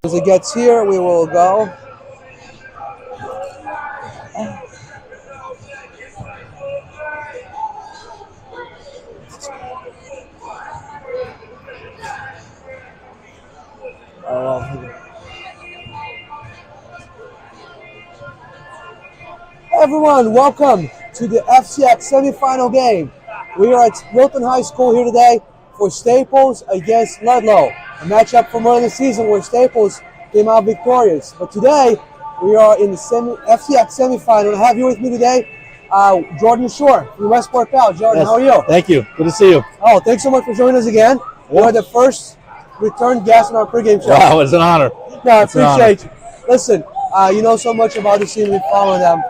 As it gets here, we will go. Everyone, welcome to the FCIAC Semifinal game. We are at Wilton High School here today for Staples against Ludlowe, a matchup from early in the season where Staples came out victorious. But today, we are in the FCIAC Semifinal. I have here with me today Jordan Schur from Westport Pal. Jordan, Yes. How are you? Thank you. Good to see you. Oh, thanks so much for joining us again. You are the first return guest on our pregame show. Wow, it's an honor. No, I appreciate you. Listen, you know so much about the team. We follow them.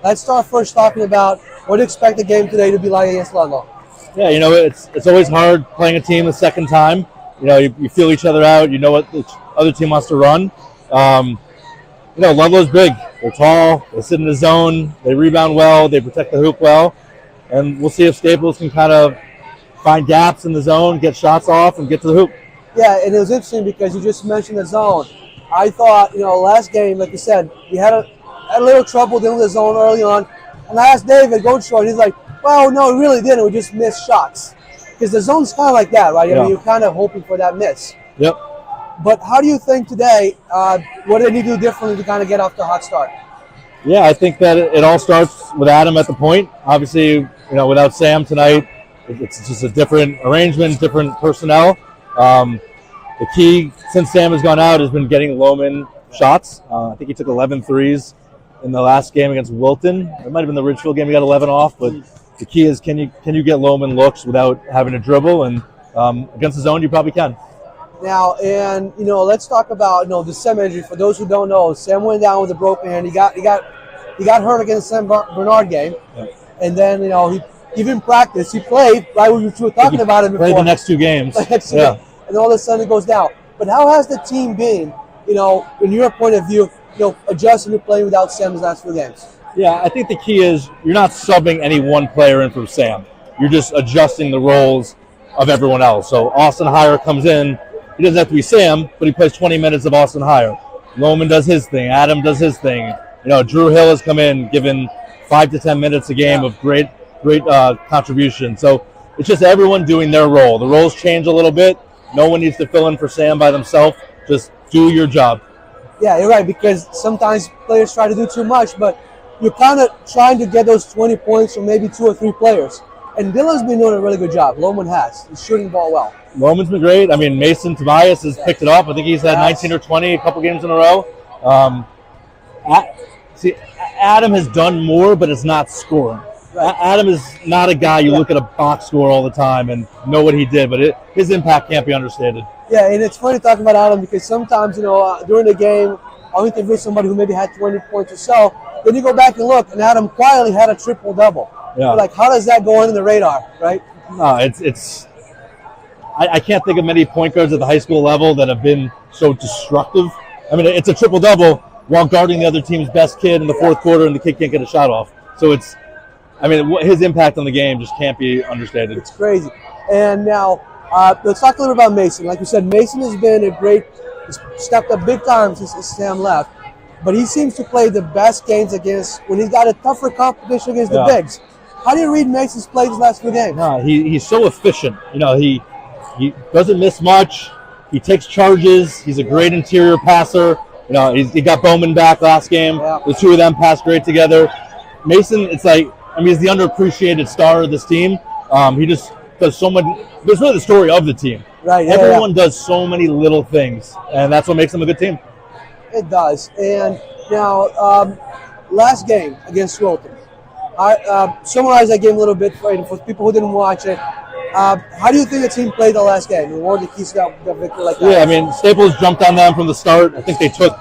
Let's start first talking about what to expect the game today to be like against Ludlowe. Yeah, it's always hard playing a team the second time. You feel each other out. You know what the other team wants to run. Ludlow's big. They're tall. They sit in the zone. They rebound well. They protect the hoop well. And we'll see if Staples can kind of find gaps in the zone, get shots off, and get to the hoop. Yeah, and it was interesting because you just mentioned the zone. I thought, last game, like you said, we had a little trouble dealing with the zone early on. And I asked David Goldshore, and he's like, well, no, we really didn't. We just missed shots. Because the zone's kind of like that, right? I mean, you're kind of hoping for that miss. Yep. But how do you think today, what do they need to do differently to kind of get off the hot start? Yeah, I think that it all starts with Adam at the point. Obviously, without Sam tonight, it's just a different arrangement, different personnel. The key, since Sam has gone out, has been getting Lohman shots. I think he took 11 threes in the last game against Wilton. It might have been the Ridgefield game. He got 11 off, but the key is can you get Lohman looks without having to dribble? And against the zone, you probably can. Now, and let's talk about the Sam injury. For those who don't know, Sam went down with a broken hand. He got hurt against the San Bernard game, and then he even practiced. He played right when you were talking about him before. Played the next two games. And all of a sudden it goes down. But how has the team been? In your point of view, adjusting to playing without Sam these last few games? Yeah, I think the key is you're not subbing any one player in for Sam. You're just adjusting the roles of everyone else. So Austin Heyer comes in. He doesn't have to be Sam, but he plays 20 minutes of Austin Heyer. Lohman does his thing. Adam does his thing. Drew Hill has come in, given 5 to 10 minutes a game of great contribution. So it's just everyone doing their role. The roles change a little bit. No one needs to fill in for Sam by themselves. Just do your job. Yeah, you're right, because sometimes players try to do too much, but you're kind of trying to get those 20 points from maybe 2 or 3 players. And Dylan's been doing a really good job. Lohman has. He's shooting the ball well. Lohman's been great. I mean, Mason Tobias has picked it up. I think he's had 19 or 20 a couple games in a row. Adam has done more, but it's not scoring. Right. Adam is not a guy you look at a box score all the time and know what he did, but his impact can't be understated. Yeah, and it's funny talking about Adam because sometimes, during the game, I'll interview somebody who maybe had 20 points or so. Then you go back and look, and Adam quietly had a triple-double. Yeah. Like, how does that go under the radar, right? No, I can't think of many point guards at the high school level that have been so destructive. I mean, it's a triple-double while guarding the other team's best kid in the fourth quarter, and the kid can't get a shot off. So his impact on the game just can't be understated. It's crazy. And now, let's talk a little about Mason. Like you said, Mason has been he's stepped up big time since Sam left. But he seems to play the best games when he's got a tougher competition against the bigs. How do you read Mason's play these last few games? No, he's so efficient. He doesn't miss much. He takes charges. He's a great interior passer. He got Bowman back last game. Yeah. The two of them passed great together. Mason, he's the underappreciated star of this team. He just does so much. There's really the story of the team. Right. Everyone does so many little things, and that's what makes them a good team. It does. And now, last game against Wilton. I summarize that game a little bit for people who didn't watch it. How do you think the team played the last game? And what were the keys to that victory like that? Yeah, Staples jumped on them from the start. I think they took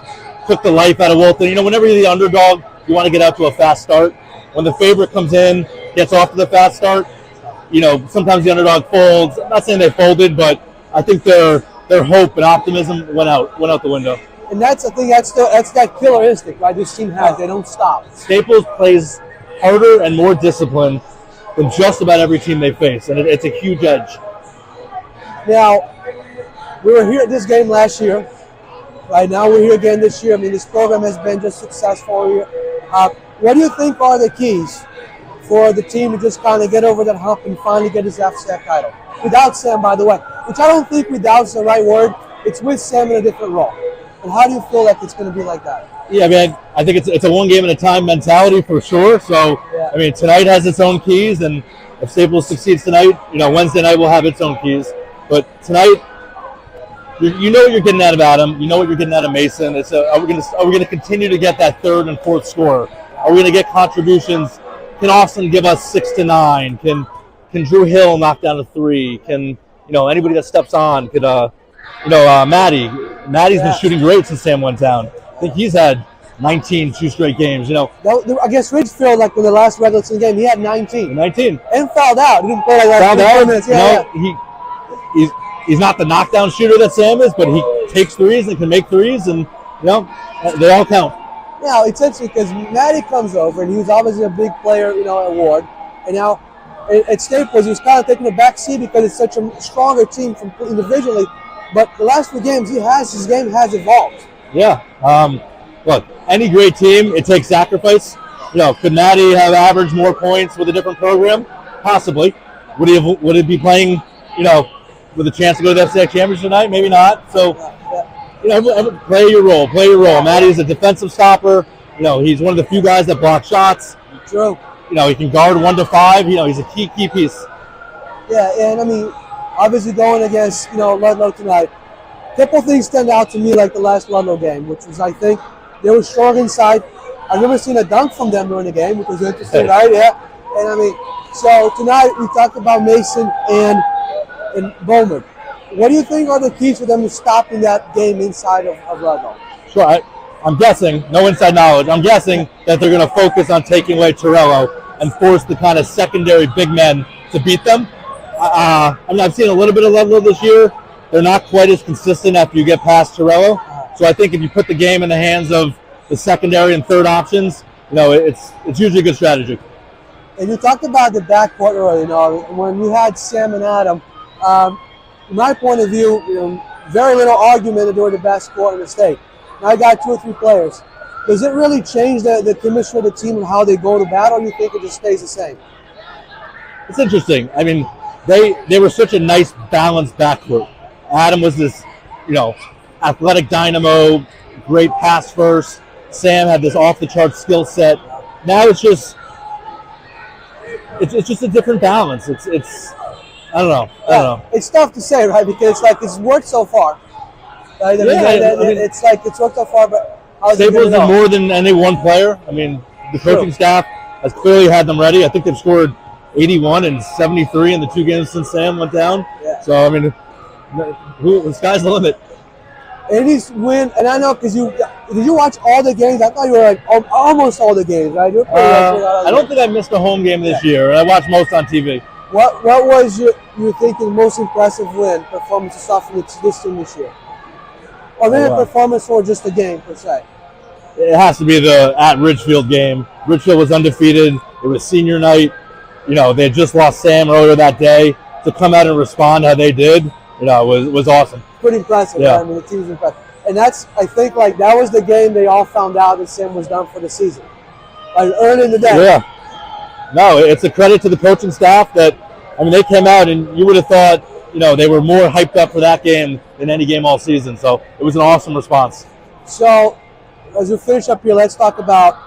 the life out of Wilton. Whenever you're the underdog, you want to get out to a fast start. When the favorite comes in, gets off to the fast start, sometimes the underdog folds. I'm not saying they folded, but I think their hope and optimism went out the window. And that's the thing. That's that killer instinct, right? This team has. They don't stop. Staples plays harder and more disciplined than just about every team they face, and it's a huge edge. Now, we were here at this game last year. Right now we're here again this year. I mean, this program has been just successful here. What do you think are the keys for the team to just kind of get over that hump and finally get his FCIAC title? Without Sam, by the way, which I don't think without is the right word. It's with Sam in a different role. And how do you feel like it's going to be like that? Yeah, I mean, I think it's a one game at a time mentality for sure. So, yeah. I mean, tonight has its own keys, and if Staples succeeds tonight, Wednesday night will have its own keys. But tonight, you know what you're getting out of Adam. You know what you're getting out of Mason. Are we going to continue to get that third and fourth scorer? Are we going to get contributions? Can Austin give us 6 to 9? Can Drew Hill knock down a 3? Can anybody that steps on? Could Maddie's been shooting great since Sam went down. I think he's had 19 2 straight games. I guess Ridgefield, like in the last regular season game, he had 19. 19 and fouled out. He didn't play like fouled out. Minutes. He's not the knockdown shooter that Sam is, but he takes threes and can make threes, and they all count. Now it's interesting because Maddie comes over, and he was obviously a big player, at Ward, and now at Staples he was kind of taking a back seat because it's such a stronger team from individually. But the last 2 games his game has evolved. Yeah. Look, any great team, it takes sacrifice. Could Maddie have averaged more points with a different program? Possibly. Would he be playing, with a chance to go to the FCIAC Championship tonight? Maybe not. So, play your role. Play your role. Maddie's a defensive stopper. He's one of the few guys that block shots. True. He can guard 1 to 5. He's a key piece. Yeah, and I mean, obviously going against, Ludlowe tonight, a couple things stand out to me like the last Ludlowe game, which was, I think, they were strong inside. I've never seen a dunk from them during the game, which was interesting, right? Yeah. And I mean, so tonight we talked about Mason and Bowman. What do you think are the keys for them to stopping that game inside of Ludlowe? Sure. I'm guessing, no inside knowledge, I'm guessing that they're going to focus on taking away Torello and force the kind of secondary big men to beat them. I've seen a little bit of Ludlowe this year. They're not quite as consistent after you get past Torello. So I think if you put the game in the hands of the secondary and third options, it's usually a good strategy. And you talked about the backcourt earlier, when you had Sam and Adam. From my point of view, very little argument that they were the best scorer in the state. Now I got 2 or 3 players. Does it really change the chemistry of the team and how they go to battle, or do you think it just stays the same? It's interesting. I mean, they were such a nice balanced backcourt. Adam was this, athletic dynamo, great pass first. Sam had this off the charts skill set. Now it's just a different balance. It's I don't know. It's tough to say, right? Because it's worked so far. Right? It's worked so far, but Staples is more than any one player. I mean, the coaching staff has clearly had them ready. I think they've scored 81 and 73 in the 2 games since Sam went down. Yeah. So I mean, the sky's the limit. And he's win, and I know because did you watch all the games? I thought you were like almost all the games, right? I don't think I missed a home game this year. I watched most on TV. What was you thinking most impressive win performance you saw from this team this year? Or maybe a performance or just a game per se? It has to be the at Ridgefield game. Ridgefield was undefeated. It was senior night. They had just lost Sam earlier that day. To come out and respond how they did, was awesome. Pretty impressive. Yeah. Right? I mean, the team was impressive. And that's, I think, that was the game they all found out that Sam was done for the season. Earning the day. Yeah. No, it's a credit to the coaching staff that, they came out and you would have thought, they were more hyped up for that game than any game all season. So it was an awesome response. So as we finish up here, let's talk about,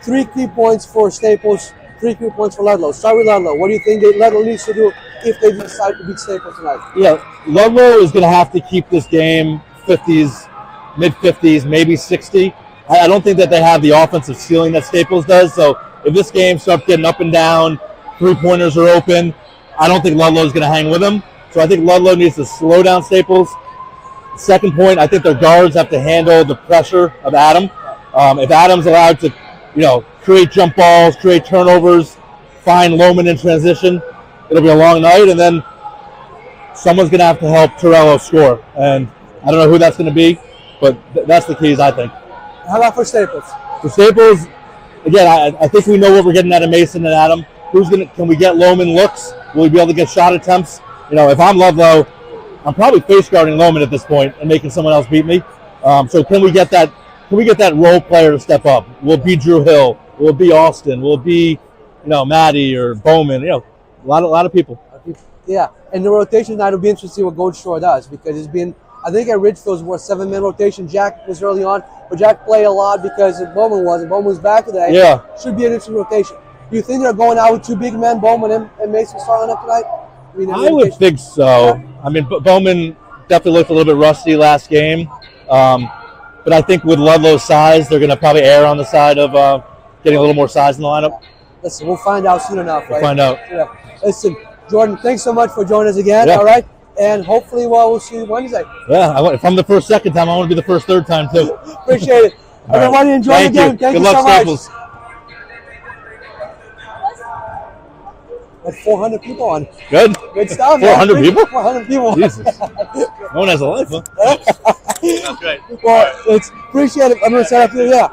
3 key points for Staples, 3 key points for Ludlowe. Start with Ludlowe. What do you think Ludlowe needs to do if they decide to beat Staples tonight? Yeah, Ludlowe is going to have to keep this game 50s, mid-50s, maybe 60. I don't think that they have the offensive ceiling that Staples does. So if this game starts getting up and down, 3-pointers are open, I don't think Ludlow is going to hang with them. So I think Ludlow needs to slow down Staples. Second point, I think their guards have to handle the pressure of Adam. If Adam's allowed to, create jump balls, create turnovers, find Lohman in transition, it'll be a long night. And then someone's going to have to help Torello score. And I don't know who that's going to be, but that's the keys, I think. How about for Staples? For Staples, again, I think we know what we're getting out of Mason and Adam. Can we get Lohman looks? Will we be able to get shot attempts? If I'm Ludlowe, I'm probably face guarding Loman at this point and making someone else beat me. So can we get that? Can we get that role player to step up? Will it be Drew Hill? Will it be Austin? Will it be, Maddie or Bowman? A lot of people. Yeah, and the rotation tonight will be interesting to see what Coach Schur does, because it's been, I think at Ridgefield's more 7-man rotation. Jack was early on, but Jack played a lot because Bowman was, and Bowman's back today. Yeah. Should be an interesting rotation. Do you think they're going out with two big men, Bowman and Mason, starting up tonight? I would think so. Yeah. I mean, Bowman definitely looked a little bit rusty last game. But I think with Ludlow's size, they're going to probably err on the side of getting a little more size in the lineup. Listen, we'll find out soon enough, right? We'll find out. Yeah. Listen, Jordan, thanks so much for joining us again, yeah. all right? And hopefully we'll see you Wednesday. Yeah, if I'm the first second time, I want to be the first third time, too. Appreciate it. Everybody right. enjoy the game. Thank Good you luck, so Staples. much. Had 400 people on. Good stuff. 400 people? 400 people. Jesus. No one has a life, huh? That's great. Well, it's appreciate it. I'm going to set up here. Yeah.